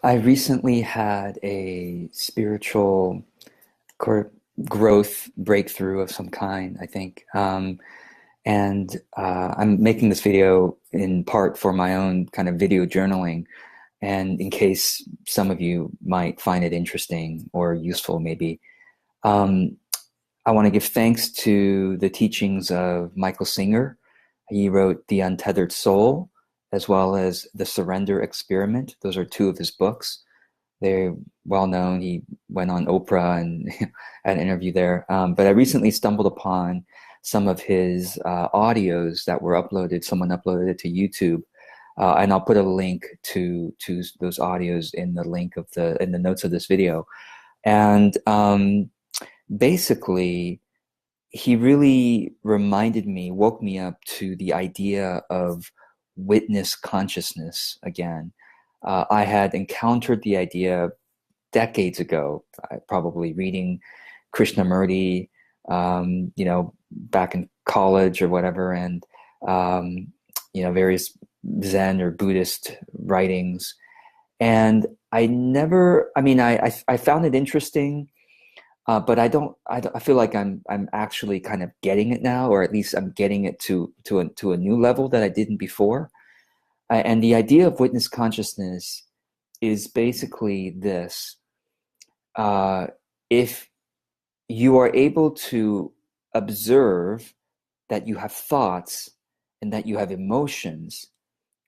I recently had a spiritual cor- growth breakthrough of some kind, I think. And I'm making this video in part for my own kind of video journaling, and in case some of you might find it interesting or useful, maybe. Um, I want to give thanks to the teachings of Michael Singer. He wrote The Untethered Soul, as well as The Surrender Experiment. Those are two of his books. They're well known. He went on Oprah and had an interview there. But I recently stumbled upon some of his audios that were uploaded. Someone uploaded it to YouTube, and I'll put a link to those audios in the link of the in the notes of this video. And basically, he really reminded me, woke me up to the idea of witness consciousness again. I had encountered the idea decades ago, probably reading Krishnamurti, back in college or whatever, and various Zen or Buddhist writings. And I never, I mean, I found it interesting, but I feel like I'm actually kind of getting it now, or at least I'm getting it to a new level that I didn't before. And the idea of witness consciousness is basically this. If you are able to observe that you have thoughts and that you have emotions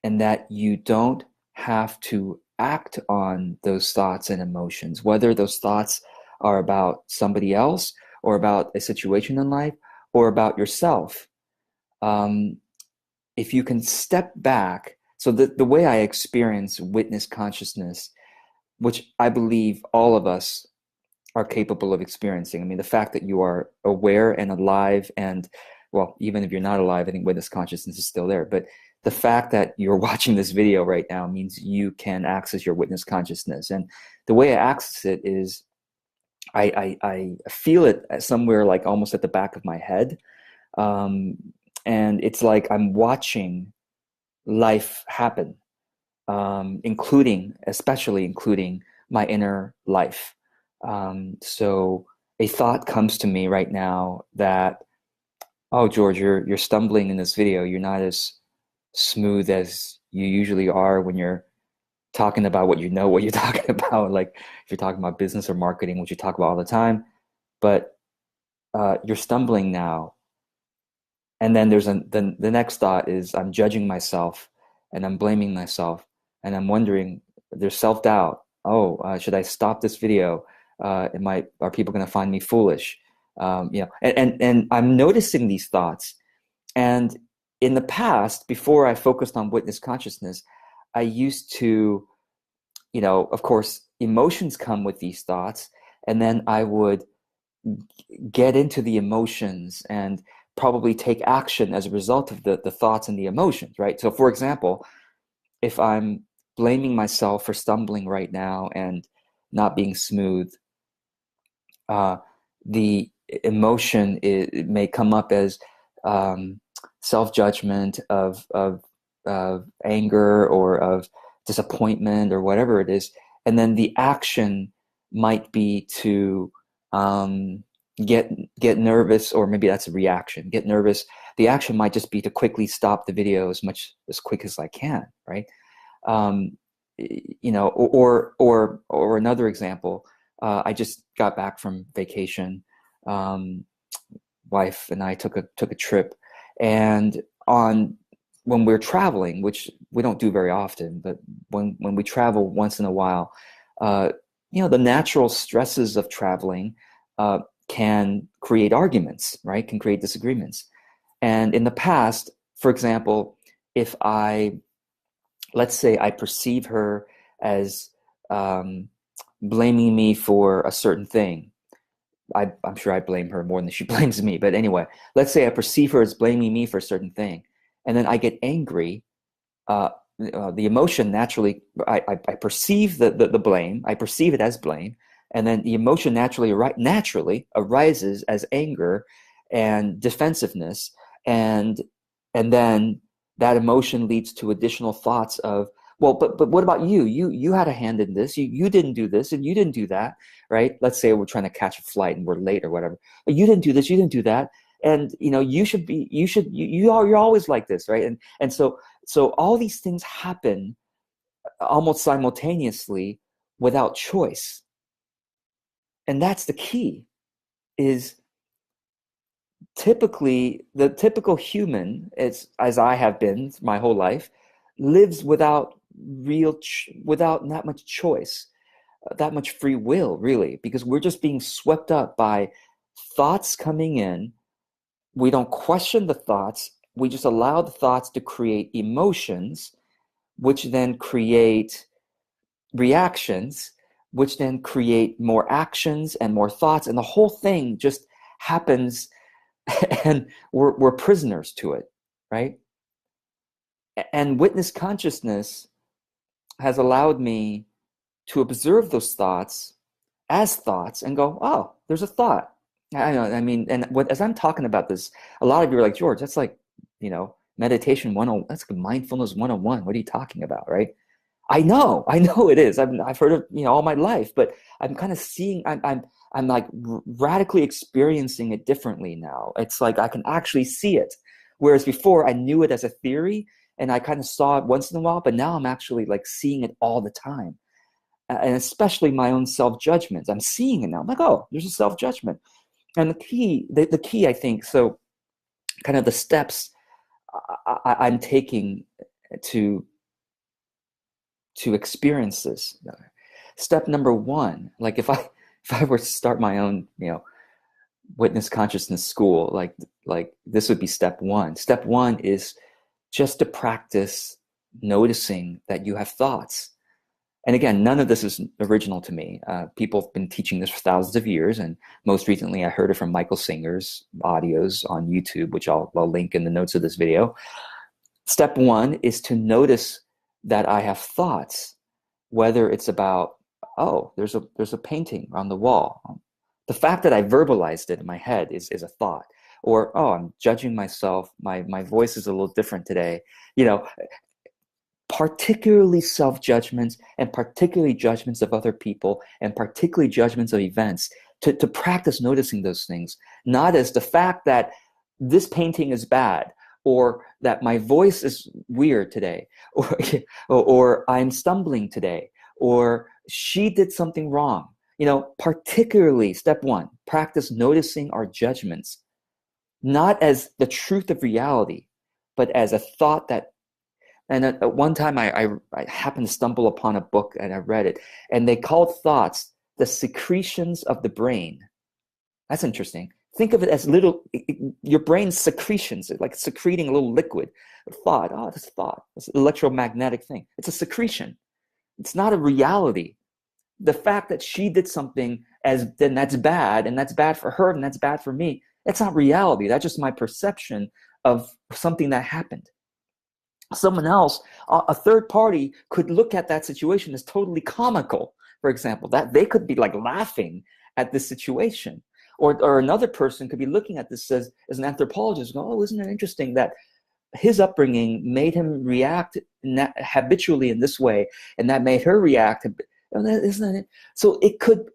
and that you don't have to act on those thoughts and emotions, whether those thoughts are about somebody else or about a situation in life or about yourself. If you can step back, so the way I experience witness consciousness, which I believe all of us are capable of experiencing. I mean, the fact that you are aware and alive, and well, even if you're not alive, I think witness consciousness is still there. But the fact that you're watching this video right now means you can access your witness consciousness. And the way I access it is I feel it somewhere like almost at the back of my head. And it's like I'm watching life happen, especially including my inner life. So a thought comes to me right now that, oh, George, you're stumbling in this video. You're not as smooth as you usually are when you're talking about what you know what you're talking about. Like if you're talking about business or marketing, which you talk about all the time, but you're stumbling now. And then the next thought is I'm judging myself and I'm blaming myself and I'm wondering, there's self-doubt. Oh, should I stop this video? Are people going to find me foolish? And I'm noticing these thoughts. And in the past, before I focused on witness consciousness, I used to, of course, emotions come with these thoughts, and then I would get into the emotions and probably take action as a result of the thoughts and the emotions, right? So, for example, if I'm blaming myself for stumbling right now and not being smooth, the emotion it may come up as self-judgment of anger or of disappointment or whatever it is, and then the action might be to get nervous, or maybe that's a reaction. Get nervous. The action might just be to quickly stop the video as quick as I can, right? Or another example. I just got back from vacation. Wife and I took a trip, and when we're traveling, which we don't do very often, but when we travel once in a while, the natural stresses of traveling can create arguments, right? Can create disagreements. And in the past, for example, if let's say I perceive her as blaming me for a certain thing. I'm sure I blame her more than she blames me. But anyway, let's say I perceive her as blaming me for a certain thing. And then I get angry. The emotion naturally, I perceive the blame. I perceive it as blame. And then the emotion naturally arises as anger and defensiveness. And then that emotion leads to additional thoughts of, well, but what about you? You had a hand in this. You didn't do this and you didn't do that, right? Let's say we're trying to catch a flight and we're late or whatever. But you didn't do this, you didn't do that. And you're always like this, right? And so all these things happen almost simultaneously without choice. And that's the key, is typically the typical human, as I have been my whole life, lives without without that much choice, that much free will, really, because we're just being swept up by thoughts coming in. We don't question the thoughts. We just allow the thoughts to create emotions, which then create reactions, which then create more actions and more thoughts, and the whole thing just happens, and we're prisoners to it, right? And witness consciousness has allowed me to observe those thoughts as thoughts and go, oh, there's a thought. I know, I mean, and as I'm talking about this, a lot of you are like, George, that's like, meditation 101, that's like mindfulness 101. What are you talking about, right? I know it is. I've heard of, all my life, but I'm kind of seeing, I'm like radically experiencing it differently now. It's like I can actually see it. Whereas before I knew it as a theory and I kind of saw it once in a while, but now I'm actually like seeing it all the time. And especially my own self-judgments. I'm seeing it now. I'm like, oh, there's a self-judgment. And the key, I think, so kind of the steps I'm taking to experience this. Step number one, like if I were to start my own, witness consciousness school, like this would be step one. Step one is just to practice noticing that you have thoughts. And again, none of this is original to me. People have been teaching this for thousands of years, and most recently I heard it from Michael Singer's audios on YouTube, which I'll link in the notes of this video. Step one is to notice that I have thoughts, whether it's about, oh, there's a painting on the wall. The fact that I verbalized it in my head is a thought. Or, oh, I'm judging myself. My voice is a little different today. Particularly self-judgments, and particularly judgments of other people, and particularly judgments of events, to practice noticing those things, not as the fact that this painting is bad, or that my voice is weird today, or I'm stumbling today, or she did something wrong. Particularly step one, practice noticing our judgments, not as the truth of reality, but as a thought that. And at one time, I happened to stumble upon a book and I read it, and they called thoughts the secretions of the brain. That's interesting. Think of it as your brain's secretions, like secreting a little liquid. Thought, oh, this thought, this electromagnetic thing. It's a secretion. It's not a reality. The fact that she did something then that's bad, and that's bad for her, and that's bad for me, that's not reality. That's just my perception of something that happened. Someone else, a third party, could look at that situation as totally comical, for example, that they could be like laughing at this situation. Or another person could be looking at this as an anthropologist, and go, oh, isn't it interesting that his upbringing made him react habitually in this way, and that made her react. Isn't it? So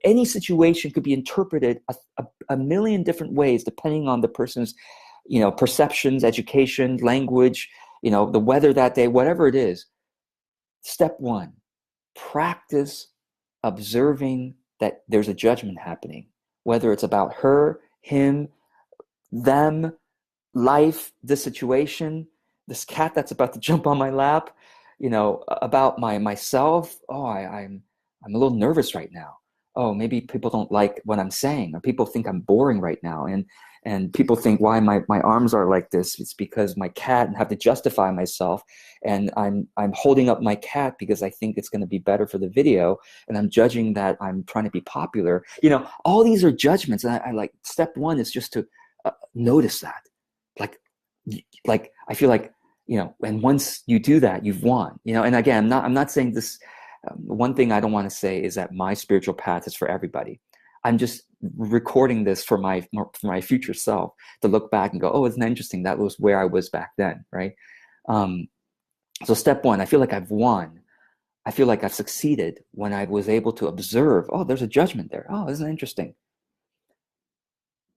any situation could be interpreted a million different ways, depending on the person's, perceptions, education, language, the weather that day, whatever it is. Step one, practice observing that there's a judgment happening, whether it's about her, him, them, life, this situation, this cat that's about to jump on my lap, about myself. Oh, I'm a little nervous right now. Oh, maybe people don't like what I'm saying, or people think I'm boring right now. And people think why my arms are like this. It's because my cat, and have to justify myself. And I'm holding up my cat because I think it's going to be better for the video. And I'm judging that I'm trying to be popular. All these are judgments. And I like, step one is just to notice that. Like I feel like, and once you do that, you've won, and again, I'm not saying this. One thing I don't want to say is that my spiritual path is for everybody. I'm just recording this for my future self to look back and go, oh, isn't that interesting? That was where I was back then, right? So step one, I feel like I've won. I feel like I've succeeded when I was able to observe, oh, there's a judgment there. Oh, isn't that interesting?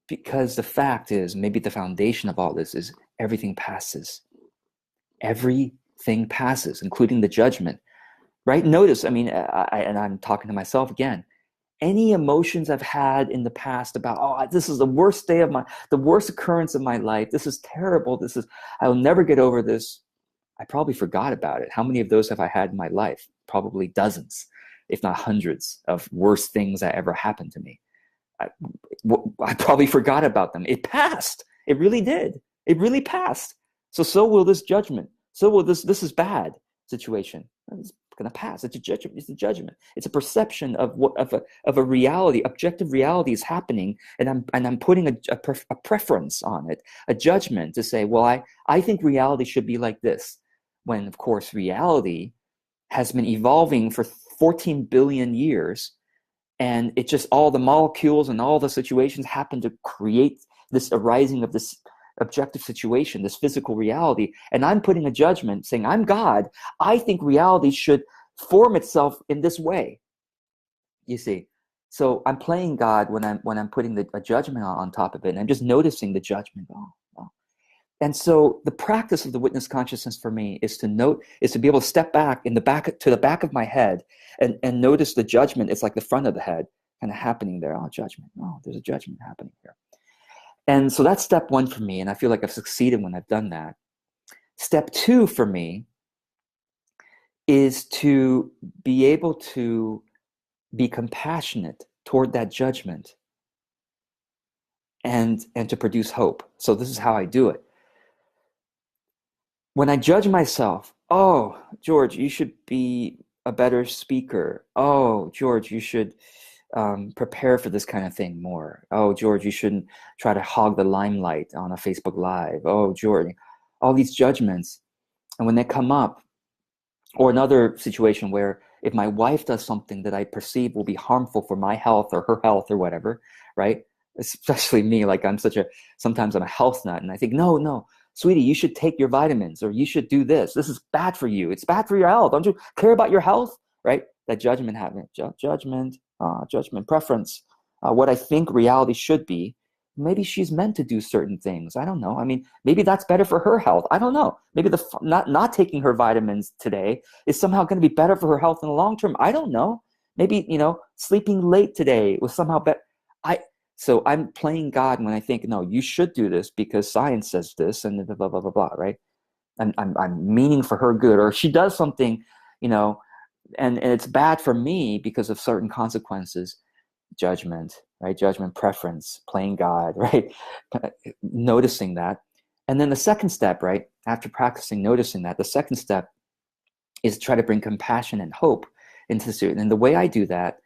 Because the fact is, maybe the foundation of all this is everything passes. Everything passes, including the judgment, right? Notice, I mean, and I'm talking to myself again, any emotions I've had in the past about, oh, this is the worst day of the worst occurrence of my life. This is terrible. I'll never get over this. I probably forgot about it. How many of those have I had in my life? Probably dozens, if not hundreds of worst things that ever happened to me. I probably forgot about them. It passed. It really did. It really passed. So will this judgment. So will this is bad situation. It's going to pass. It's a judgment. It's a judgment. It's a perception of a reality. Objective reality is happening, and I'm putting a preference on it, a judgment to say, well, I think reality should be like this, when of course reality has been evolving for 14 billion years. And it just, all the molecules and all the situations happen to create this arising of this objective situation, this physical reality. And I'm putting a judgment saying, I'm God. I think reality should form itself in this way. You see? So I'm playing God when I'm putting a judgment on top of it. And I'm just noticing the judgment. Oh. And so the practice of the witness consciousness for me is to be able to step back to the back of my head and notice the judgment. It's like the front of the head kind of happening there. Oh, judgment. Oh, there's a judgment happening here. And so that's step one for me. And I feel like I've succeeded when I've done that. Step two for me is to be able to be compassionate toward that judgment and to produce hope. So this is how I do it. When I judge myself, oh, George, you should be a better speaker. Oh, George, you should prepare for this kind of thing more. Oh, George, you shouldn't try to hog the limelight on a Facebook Live. Oh, George, all these judgments. And when they come up, or another situation where if my wife does something that I perceive will be harmful for my health or her health or whatever, right? Especially me, like sometimes I'm a health nut, and I think, no, sweetie, you should take your vitamins, or you should do this. This is bad for you. It's bad for your health. Don't you care about your health? Right? That judgment happening. Judgment, preference. What I think reality should be. Maybe she's meant to do certain things. I don't know. I mean, maybe that's better for her health. I don't know. Maybe not taking her vitamins today is somehow going to be better for her health in the long term. I don't know. Maybe, sleeping late today was somehow better. So I'm playing God when I think, no, you should do this because science says this, and blah, blah, blah, blah, blah, right? I'm meaning for her good, or she does something, and it's bad for me because of certain consequences. Judgment, right? Judgment, preference, playing God, right? Noticing that. And then the second step, right? After practicing noticing that, the second step is to try to bring compassion and hope into the student. And the way I do that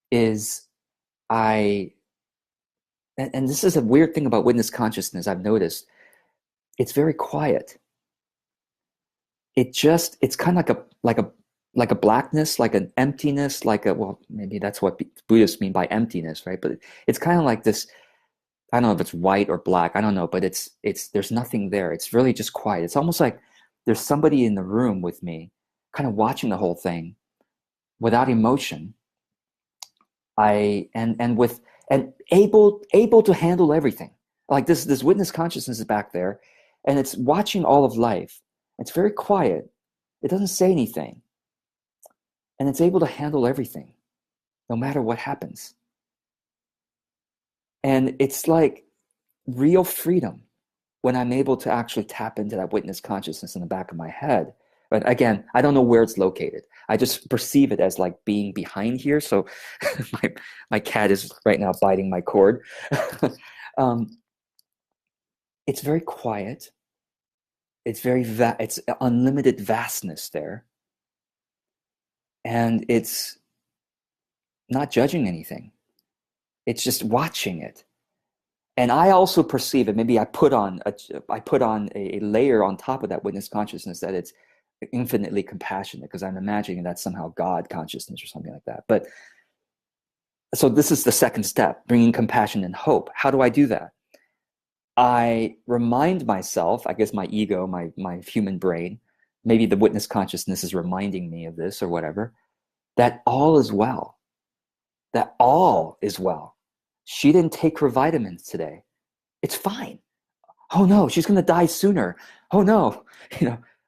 is and this is a weird thing about witness consciousness I've noticed. It's very quiet. It's kind of like a blackness, like an emptiness, well, maybe that's what Buddhists mean by emptiness, right? But it's kind of like this, I don't know if it's white or black, I don't know, but there's nothing there. It's really just quiet. It's almost like there's somebody in the room with me, kind of watching the whole thing without emotion. And able to handle everything. Like this witness consciousness is back there, and it's watching all of life. It's very quiet. It doesn't say anything. And it's able to handle everything, no matter what happens. And it's like real freedom when I'm able to actually tap into that witness consciousness in the back of my head. But again, I don't know where it's located. I just perceive it as like being behind here. So my cat is right now biting my cord. It's very quiet. It's it's unlimited vastness there. And it's not judging anything. It's just watching it. And I also perceive it. Maybe I put on a layer on top of that witness consciousness that it's infinitely compassionate, because I'm imagining that's somehow God consciousness or something like that. But so this is the second step, bringing compassion and hope. How do I do that? I remind myself, I guess my ego, my human brain, maybe the witness consciousness is reminding me of this or whatever, that all is well, that all is well. She didn't take her vitamins today. It's fine. Oh no, she's going to die sooner. Oh no,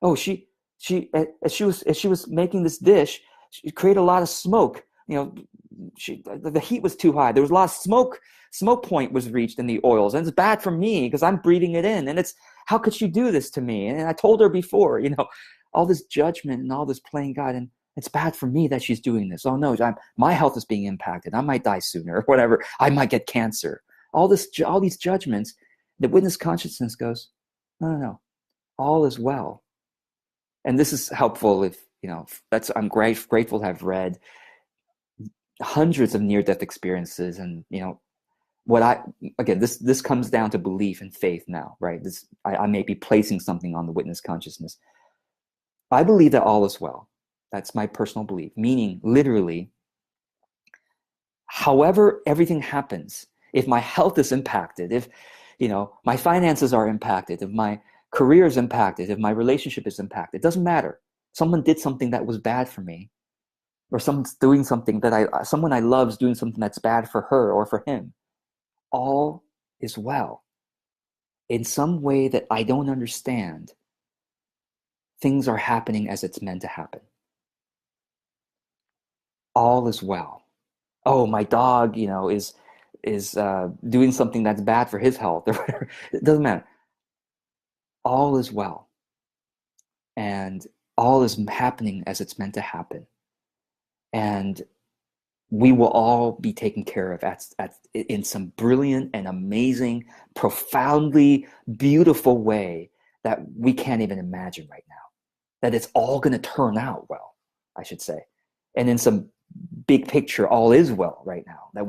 oh, as she was making this dish, she created a lot of smoke. The heat was too high. There was a lot of smoke point was reached in the oils, and it's bad for me because I'm breathing it in. And it's, how could she do this to me? And I told her before, all this judgment and all this playing God, and it's bad for me that she's doing this. Oh no, my health is being impacted. I might die sooner or whatever. I might get cancer. All these judgments. The witness consciousness goes, no, all is well. And this is helpful if, I'm grateful to have read hundreds of near-death experiences. And, this comes down to belief and faith now, right? I may be placing something on the witness consciousness. I believe that all is well. That's my personal belief, meaning literally, however everything happens, if my health is impacted, if my finances are impacted, if my career is impacted, if my relationship is impacted, it doesn't matter. Someone did something that was bad for me, or someone's doing something someone I love is doing something that's bad for her or for him. All is well. In some way that I don't understand, things are happening as it's meant to happen. All is well. Oh, my dog, is doing something that's bad for his health or whatever. It doesn't matter. All is well. And all is happening as it's meant to happen. And we will all be taken care of in some brilliant and amazing, profoundly beautiful way that we can't even imagine right now. That it's all going to turn out well, I should say. And in some big picture, all is well right now. That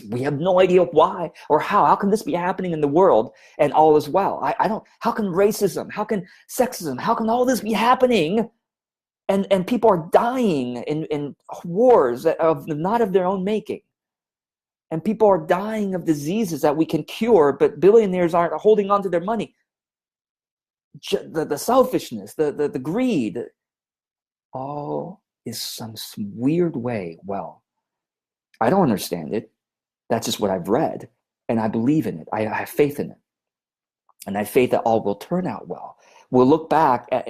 we have no idea why or how. How can this be happening in the world and all is well? How can racism, how can sexism, how can all this be happening? And people are dying in wars not of their own making. And people are dying of diseases that we can cure, but billionaires aren't holding on to their money. The selfishness, the greed, all is some weird way well. I don't understand it. That's just what I've read. And I believe in it. I have faith in it. And I have faith that all will turn out well. We'll look back at,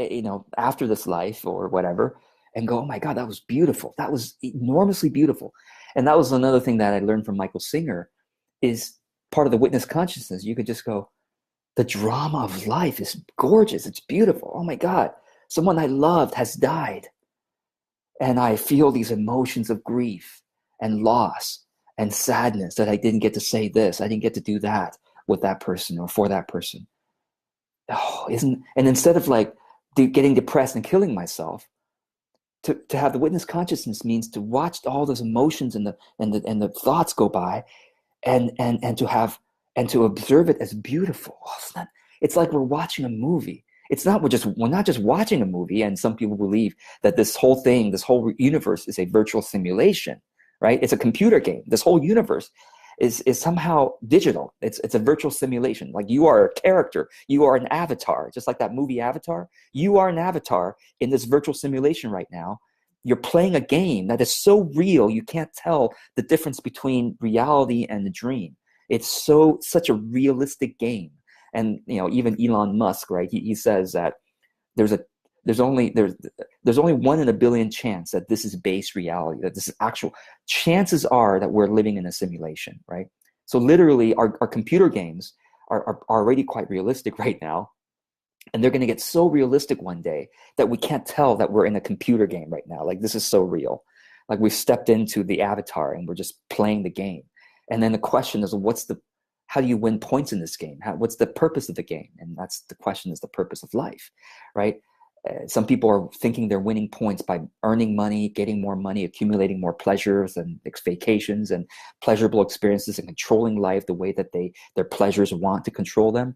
after this life or whatever and go, oh my God, that was beautiful. That was enormously beautiful. And that was another thing that I learned from Michael Singer, is part of the witness consciousness. You could just go, the drama of life is gorgeous. It's beautiful. Oh my God, someone I loved has died. And I feel these emotions of grief and loss and sadness that I didn't get to say this. I didn't get to do that with that person or for that person. And instead of getting depressed and killing myself, to have the witness consciousness means to watch all those emotions and the thoughts go by, and to observe it as beautiful. It's like we're watching a movie. We're not just watching a movie, and some people believe that this whole universe is a virtual simulation, right? It's a computer game. This whole universe is somehow digital. It's a virtual simulation. Like you are a character, you are an avatar, just like that movie Avatar. You are an avatar in this virtual simulation right now. You're playing a game that is so real you can't tell the difference between reality and the dream. It's such a realistic game. And even Elon Musk, right? He says that there's only 1 in a billion chance that this is base reality, that this is actual. Chances are that we're living in a simulation, right? So literally our computer games are already quite realistic right now. And they're going to get so realistic one day that we can't tell that we're in a computer game right now. Like, this is so real. Like, we've stepped into the avatar and we're just playing the game. And then the question is, how do you win points in this game? What's the purpose of the game? And that's the question, is the purpose of life, right? Some people are thinking they're winning points by earning money, getting more money, accumulating more pleasures and vacations and pleasurable experiences, and controlling life the way that their pleasures want to control them.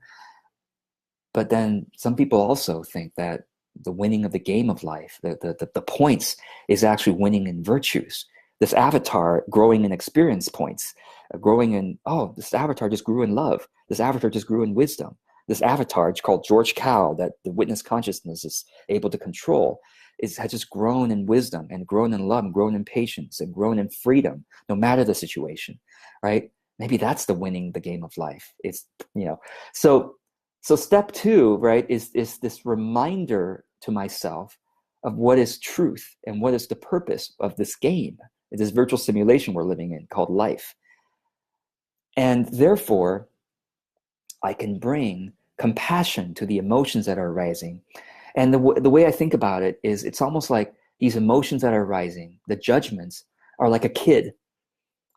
But then some people also think that the winning of the game of life, the points, is actually winning in virtues. This avatar growing in experience points, growing in, this avatar just grew in love. This avatar just grew in wisdom. this avatar, it's called George Cal, that the witness consciousness is able to control, has just grown in wisdom and grown in love and grown in patience and grown in freedom, no matter the situation, right? Maybe that's the winning the game of life. It's, so step two, right, is this reminder to myself of what is truth and what is the purpose of this game, this virtual simulation we're living in called life. And therefore, I can bring compassion to the emotions that are arising. And the way I think about it is, it's almost like these emotions that are arising, the judgments, are like a kid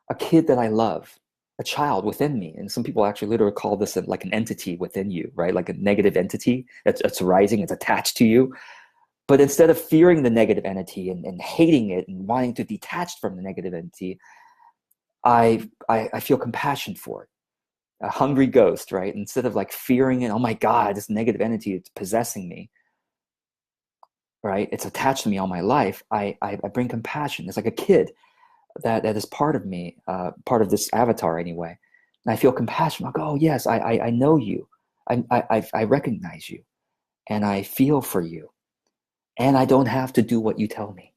that I love, a child within me. And some people actually literally call this like an entity within you, right? Like a negative entity that's arising, it's attached to you. But instead of fearing the negative entity and hating it and wanting to detach from the negative entity, I feel compassion for it. A hungry ghost, right? Instead of like fearing it, oh my God, this negative entity, it's possessing me, right? It's attached to me all my life. I bring compassion. It's like a kid that is part of me, part of this avatar anyway. And I feel compassion. I go, oh yes, I know you. I recognize you, and I feel for you. And I don't have to do what you tell me.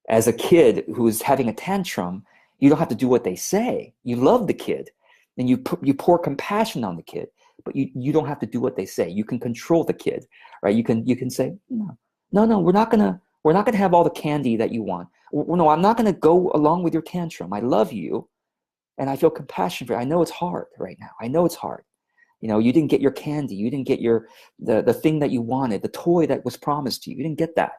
As a kid who's having a tantrum, you don't have to do what they say. You love the kid, and you pour compassion on the kid, but you don't have to do what they say. You can control the kid, right? You can say, no, we're not gonna have all the candy that you want. No, I'm not gonna go along with your tantrum. I love you, and I feel compassion for you. I know it's hard right now. I know it's hard. You didn't get your candy. You didn't get the thing that you wanted, the toy that was promised to you. You didn't get that,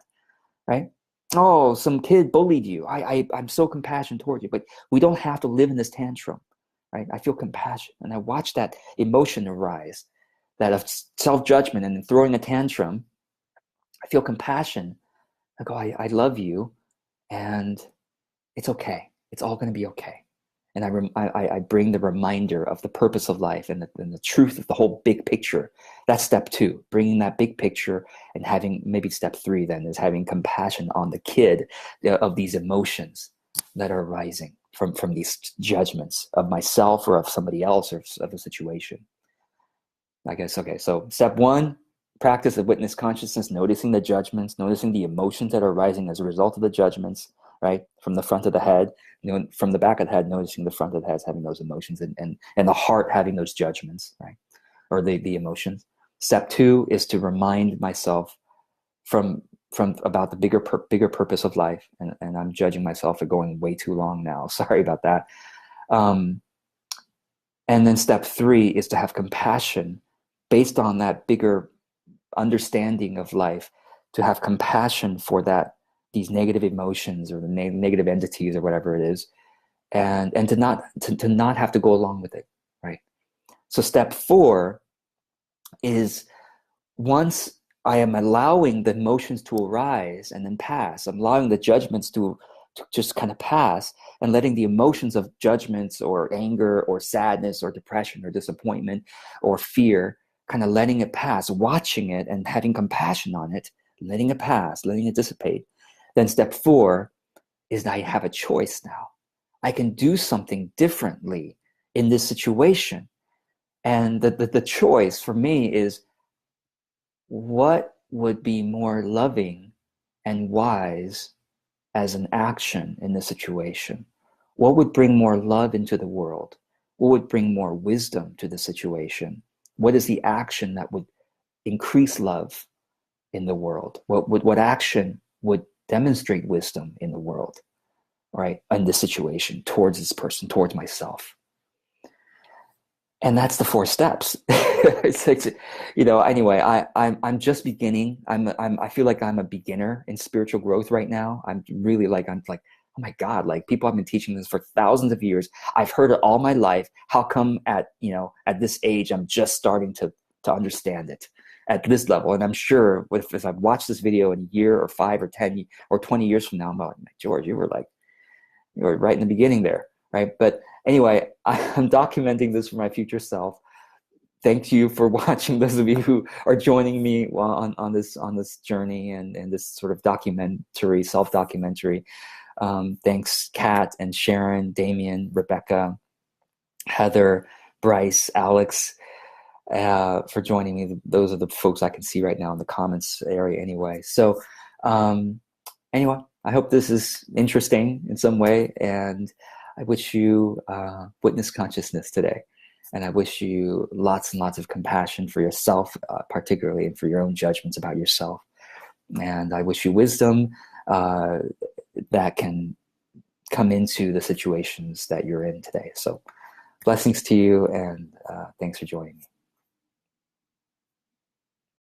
right? Oh, some kid bullied you. I'm so compassionate toward you, but we don't have to live in this tantrum, right? I feel compassion, and I watch that emotion arise, that of self-judgment and throwing a tantrum. I feel compassion. I go, I love you, and it's okay. It's all going to be okay. And I bring the reminder of the purpose of life and the truth of the whole big picture. That's step two, bringing that big picture, and having, maybe step three then is having compassion on the kid of these emotions that are arising from these judgments of myself or of somebody else or of a situation. I guess, okay, so step one, practice of witness consciousness, noticing the judgments, noticing the emotions that are arising as a result of the judgments, right? From the front of the head, from the back of the head, noticing the front of the head having those emotions, and the heart having those judgments, right? Or the emotions. Step two is to remind myself from about the bigger purpose of life, and I'm judging myself for going way too long now. Sorry about that. And then step three is to have compassion based on that bigger understanding of life, to have compassion for these negative emotions or the negative entities or whatever it is, and to not have to go along with it, right? So step four is, once I am allowing the emotions to arise and then pass, I'm allowing the judgments to just kind of pass, and letting the emotions of judgments or anger or sadness or depression or disappointment or fear, kind of letting it pass, watching it and having compassion on it, letting it pass, letting it dissipate. Then step four is that I have a choice now. I can do something differently in this situation. And the choice for me is, what would be more loving and wise as an action in this situation? What would bring more love into the world? What would bring more wisdom to the situation? What is the action that would increase love in the world? What action would demonstrate wisdom in the world, right? In this situation, towards this person, towards myself. And that's the four steps. Anyway, I'm just beginning. I feel like I'm a beginner in spiritual growth right now. I'm like, oh my God, like, people have been teaching this for thousands of years. I've heard it all my life. How come at this age, I'm just starting to understand it at this level? And I'm sure if I've watched this video in a year or 5 or 10 or 20 years from now, I'm like, George, you were right in the beginning there, right? But anyway, I'm documenting this for my future self. Thank you for watching, those of you who are joining me on this journey and this sort of documentary, self-documentary. Thanks, Kat and Sharon, Damien, Rebecca, Heather, Bryce, Alex, for joining me. Those are the folks I can see right now in the comments area anyway. So um, anyway, I hope this is interesting in some way, and I wish you witness consciousness today. And I wish you lots and lots of compassion for yourself, particularly, and for your own judgments about yourself. And I wish you wisdom uh, that can come into the situations that you're in today. So blessings to you, and thanks for joining me.